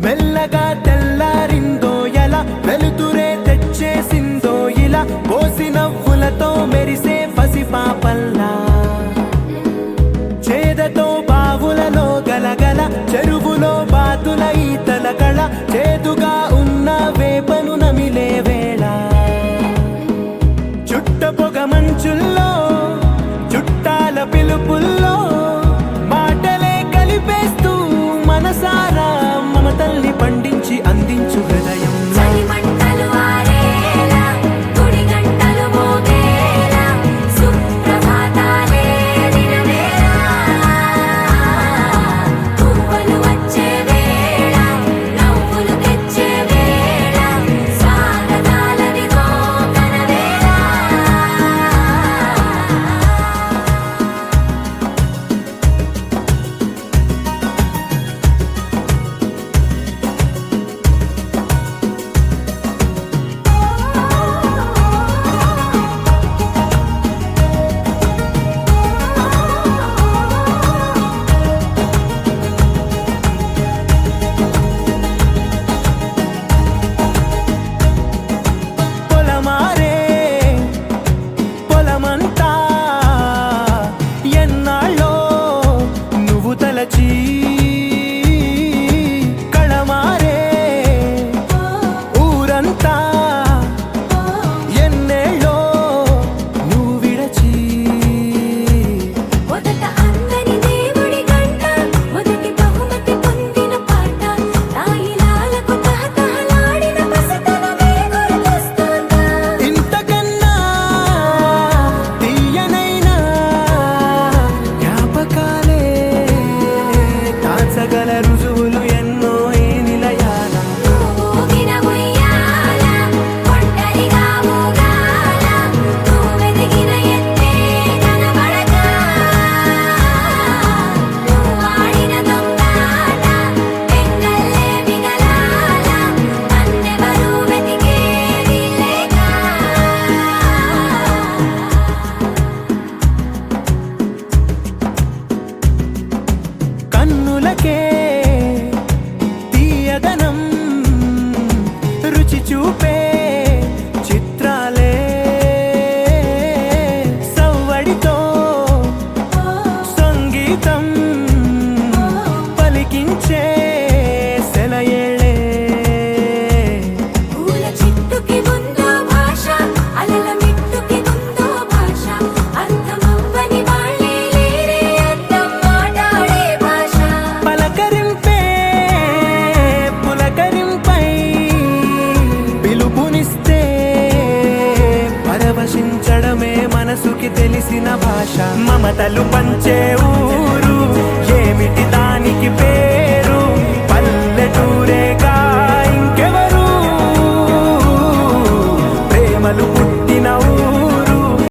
మెల్లగా తెల్లారిందో ఎలా వెలుతురే తెచ్చేసిందో ఇలా పోసి నవ్వులతో మెరిసే పసిపాపల్లా చేదతో బావులలో గలగల చెరువులో బాతుల ఈతల కళ చేదుగా ఉన్న వేపను నమిలే వేళ చుట్ట పొగ మంచుల్లో చుట్టాల పిలుపుల్లో మాటలే కలిపేస్తూ మనసారా మమతల్ని పండించి అందించు హృదయం కళమారే ఊరంతా ఎన్నేళ్ళో నువ్వు విడచి మొదట అందని దేవుడి గంట మొదటి బహుమతి పొందిన పాట తాయిలాలకు తహతహలాడిన పసితనమే గుర్తొస్తుందా ఇంతకన్నా తీయనైనా జ్ఞాపకాలే తాచగల రుజువులు ఎన్నో ఈ నిలయాల ఊగిన ఉయ్యాల ఒంటరిగా ఊగాల నువ్వెదిగిన ఎత్తే కనబడక నువ్వాడిన దొంగాట పెంగల్లే మిగలాల నన్నెవరూ వెతికేది లేక కన్నులకే తీయదనం రుచి చూపే చిత్రాలే సవ్వడితో సంగీతం పలికించే సెలయేళే పూల చిట్టుకి ఉందో భాష అలల మిట్టుకి ఉందో భాష అర్థమవ్వని వాళ్ళే లేరే అర్థం మాట్లాడే భాష పలకరింపే పులకరింపై పిలుపునిస్తే పరవశించడమే మనసుకి తెలిసిన భాష మమతలు పంచే ఊరు ఏమిటి దానికి పేరు